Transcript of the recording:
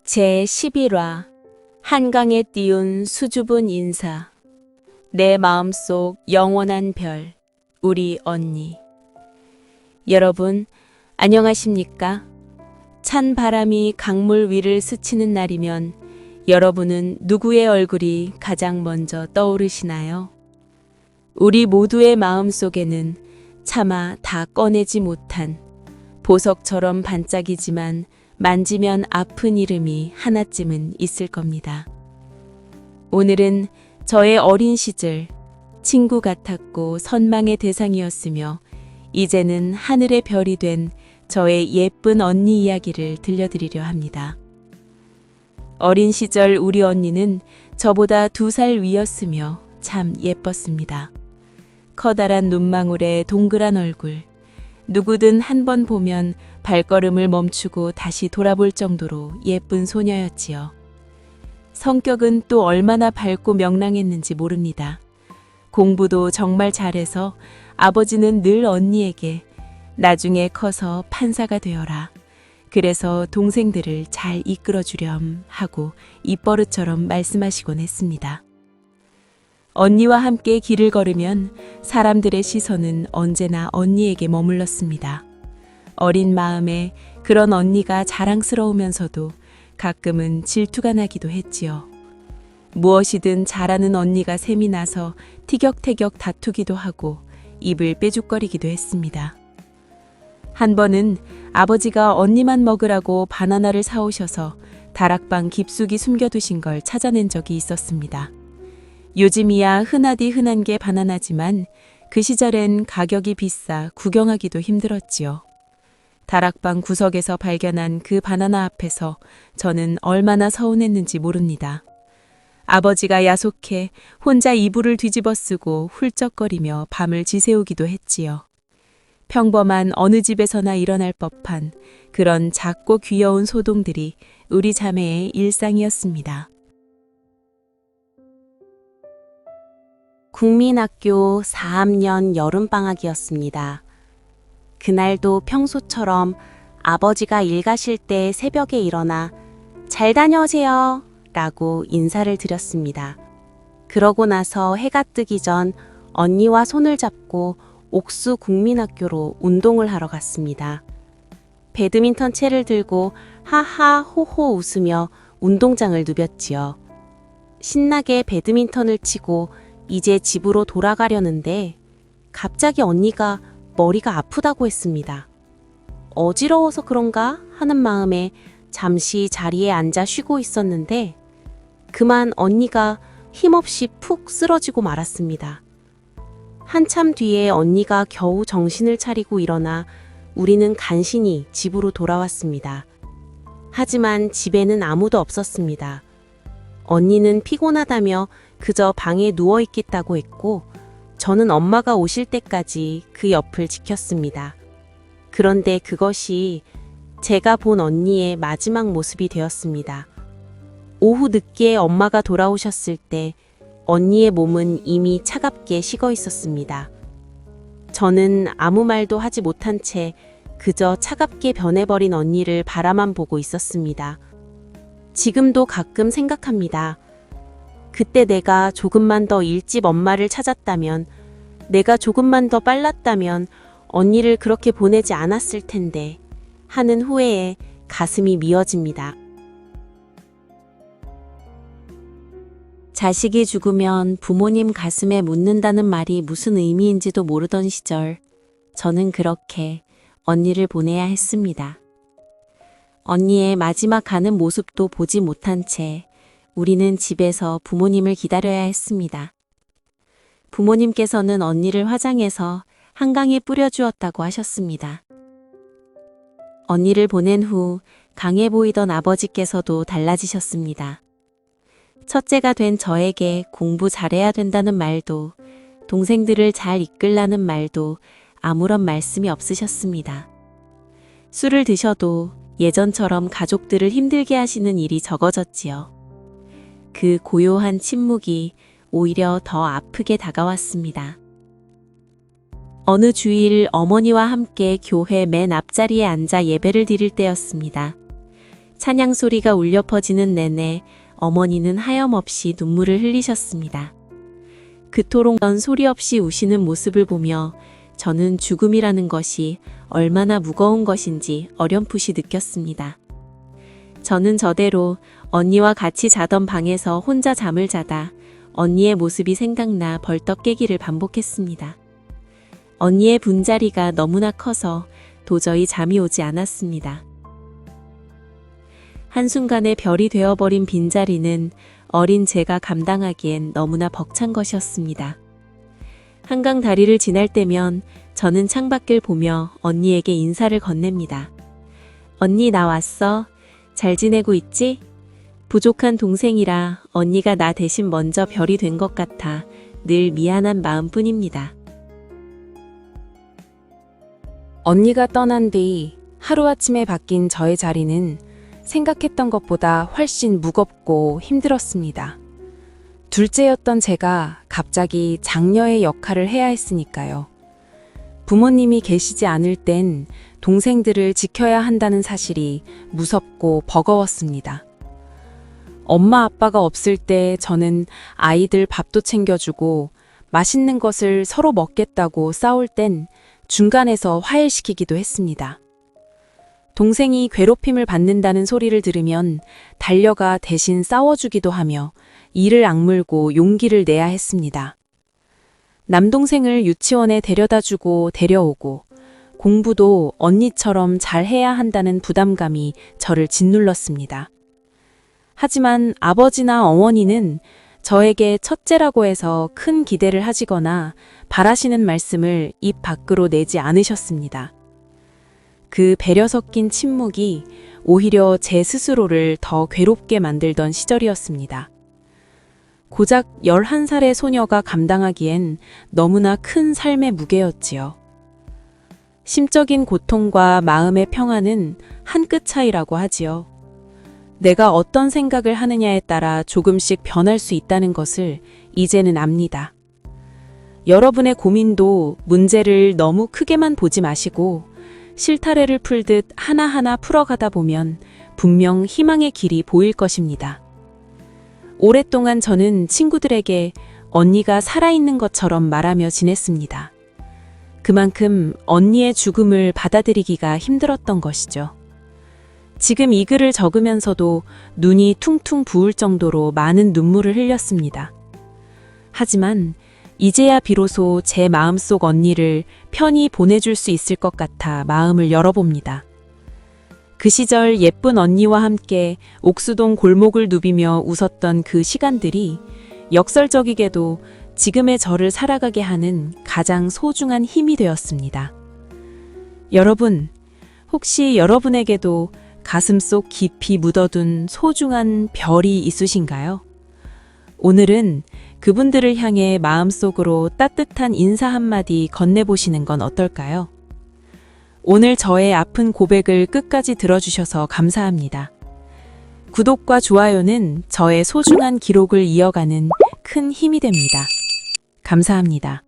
제11화 한강에 띄운 수줍은 인사. 내 마음속 영원한 별, 우리 언니. 여러분, 안녕하십니까? 찬 바람이 강물 위를 스치는 날이면 여러분은 누구의 얼굴이 가장 먼저 떠오르시나요? 우리 모두의 마음속에는 차마 다 꺼내지 못한 보석처럼 반짝이지만 만지면 아픈 이름이 하나쯤은 있을 겁니다. 오늘은 저의 어린 시절 친구 같았고 선망의 대상이었으며 이제는 하늘의 별이 된 저의 예쁜 언니 이야기를 들려드리려 합니다. 어린 시절 우리 언니는 저보다 2살 위였으며 참 예뻤습니다. 커다란 눈망울에 동그란 얼굴, 누구든 한 번 보면 발걸음을 멈추고 다시 돌아볼 정도로 예쁜 소녀였지요. 성격은 또 얼마나 밝고 명랑했는지 모릅니다. 공부도 정말 잘해서 아버지는 늘 언니에게 나중에 커서 판사가 되어라. 그래서 동생들을 잘 이끌어주렴 하고 입버릇처럼 말씀하시곤 했습니다. 언니와 함께 길을 걸으면 사람들의 시선은 언제나 언니에게 머물렀습니다. 어린 마음에 그런 언니가 자랑스러우면서도 가끔은 질투가 나기도 했지요. 무엇이든 잘하는 언니가 셈이 나서 티격태격 다투기도 하고 입을 빼죽거리기도 했습니다. 한 번은 아버지가 언니만 먹으라고 바나나를 사오셔서 다락방 깊숙이 숨겨두신 걸 찾아낸 적이 있었습니다. 요즘이야 흔하디 흔한 게 바나나지만 그 시절엔 가격이 비싸 구경하기도 힘들었지요. 다락방 구석에서 발견한 그 바나나 앞에서 저는 얼마나 서운했는지 모릅니다. 아버지가 야속해 혼자 이불을 뒤집어 쓰고 훌쩍거리며 밤을 지새우기도 했지요. 평범한 어느 집에서나 일어날 법한 그런 작고 귀여운 소동들이 우리 자매의 일상이었습니다. 국민학교 4학년 여름방학이었습니다. 그날도 평소처럼 아버지가 일 가실 때 새벽에 일어나 잘 다녀오세요 라고 인사를 드렸습니다. 그러고 나서 해가 뜨기 전 언니와 손을 잡고 옥수 국민학교로 운동을 하러 갔습니다. 배드민턴 채를 들고 하하 호호 웃으며 운동장을 누볐지요. 신나게 배드민턴을 치고 이제 집으로 돌아가려는데 갑자기 언니가 머리가 아프다고 했습니다. 어지러워서 그런가 하는 마음에 잠시 자리에 앉아 쉬고 있었는데 그만 언니가 힘없이 푹 쓰러지고 말았습니다. 한참 뒤에 언니가 겨우 정신을 차리고 일어나 우리는 간신히 집으로 돌아왔습니다. 하지만 집에는 아무도 없었습니다. 언니는 피곤하다며 그저 방에 누워있겠다고 했고 저는 엄마가 오실 때까지 그 옆을 지켰습니다. 그런데 그것이 제가 본 언니의 마지막 모습이 되었습니다. 오후 늦게 엄마가 돌아오셨을 때 언니의 몸은 이미 차갑게 식어 있었습니다. 저는 아무 말도 하지 못한 채 그저 차갑게 변해버린 언니를 바라만 보고 있었습니다. 지금도 가끔 생각합니다. 그때 내가 조금만 더 일찍 엄마를 찾았다면, 내가 조금만 더 빨랐다면 언니를 그렇게 보내지 않았을 텐데 하는 후회에 가슴이 미어집니다. 자식이 죽으면 부모님 가슴에 묻는다는 말이 무슨 의미인지도 모르던 시절, 저는 그렇게 언니를 보내야 했습니다. 언니의 마지막 가는 모습도 보지 못한 채 우리는 집에서 부모님을 기다려야 했습니다. 부모님께서는 언니를 화장해서 한강에 뿌려주었다고 하셨습니다. 언니를 보낸 후 강해 보이던 아버지께서도 달라지셨습니다. 첫째가 된 저에게 공부 잘해야 된다는 말도, 동생들을 잘 이끌라는 말도 아무런 말씀이 없으셨습니다. 술을 드셔도 예전처럼 가족들을 힘들게 하시는 일이 적어졌지요. 그 고요한 침묵이 오히려 더 아프게 다가왔습니다. 어느 주일 어머니와 함께 교회 맨 앞자리에 앉아 예배를 드릴 때였습니다. 찬양 소리가 울려 퍼지는 내내 어머니는 하염없이 눈물을 흘리셨습니다. 그토록 소리 없이 우시는 모습을 보며 저는 죽음이라는 것이 얼마나 무거운 것인지 어렴풋이 느꼈습니다. 저는 저대로 언니와 같이 자던 방에서 혼자 잠을 자다 언니의 모습이 생각나 벌떡 깨기를 반복했습니다. 언니의 분자리가 너무나 커서 도저히 잠이 오지 않았습니다. 한순간에 별이 되어버린 빈자리는 어린 제가 감당하기엔 너무나 벅찬 것이었습니다. 한강 다리를 지날 때면 저는 창밖을 보며 언니에게 인사를 건넵니다. 언니 나 왔어. 잘 지내고 있지? 부족한 동생이라 언니가 나 대신 먼저 별이 된 것 같아 늘 미안한 마음뿐입니다. 언니가 떠난 뒤 하루아침에 바뀐 저의 자리는 생각했던 것보다 훨씬 무겁고 힘들었습니다. 둘째였던 제가 갑자기 장녀의 역할을 해야 했으니까요. 부모님이 계시지 않을 땐 동생들을 지켜야 한다는 사실이 무섭고 버거웠습니다. 엄마 아빠가 없을 때 저는 아이들 밥도 챙겨주고 맛있는 것을 서로 먹겠다고 싸울 땐 중간에서 화해시키기도 했습니다. 동생이 괴롭힘을 받는다는 소리를 들으면 달려가 대신 싸워주기도 하며 이를 악물고 용기를 내야 했습니다. 남동생을 유치원에 데려다주고 데려오고 공부도 언니처럼 잘해야 한다는 부담감이 저를 짓눌렀습니다. 하지만 아버지나 어머니는 저에게 첫째라고 해서 큰 기대를 하시거나 바라시는 말씀을 입 밖으로 내지 않으셨습니다. 그 배려 섞인 침묵이 오히려 제 스스로를 더 괴롭게 만들던 시절이었습니다. 고작 11살의 소녀가 감당하기엔 너무나 큰 삶의 무게였지요. 심적인 고통과 마음의 평안은 한 끗 차이라고 하지요. 내가 어떤 생각을 하느냐에 따라 조금씩 변할 수 있다는 것을 이제는 압니다. 여러분의 고민도 문제를 너무 크게만 보지 마시고 실타래를 풀듯 하나하나 풀어가다 보면 분명 희망의 길이 보일 것입니다. 오랫동안 저는 친구들에게 언니가 살아있는 것처럼 말하며 지냈습니다. 그만큼 언니의 죽음을 받아들이기가 힘들었던 것이죠. 지금 이 글을 적으면서도 눈이 퉁퉁 부을 정도로 많은 눈물을 흘렸습니다. 하지만 이제야 비로소 제 마음속 언니를 편히 보내줄 수 있을 것 같아 마음을 열어봅니다. 그 시절 예쁜 언니와 함께 옥수동 골목을 누비며 웃었던 그 시간들이 역설적이게도 지금의 저를 살아가게 하는 가장 소중한 힘이 되었습니다. 여러분, 혹시 여러분에게도 가슴속 깊이 묻어둔 소중한 별이 있으신가요? 오늘은 그분들을 향해 마음속으로 따뜻한 인사 한마디 건네보시는 건 어떨까요? 오늘 저의 아픈 고백을 끝까지 들어주셔서 감사합니다. 구독과 좋아요는 저의 소중한 기록을 이어가는 큰 힘이 됩니다. 감사합니다.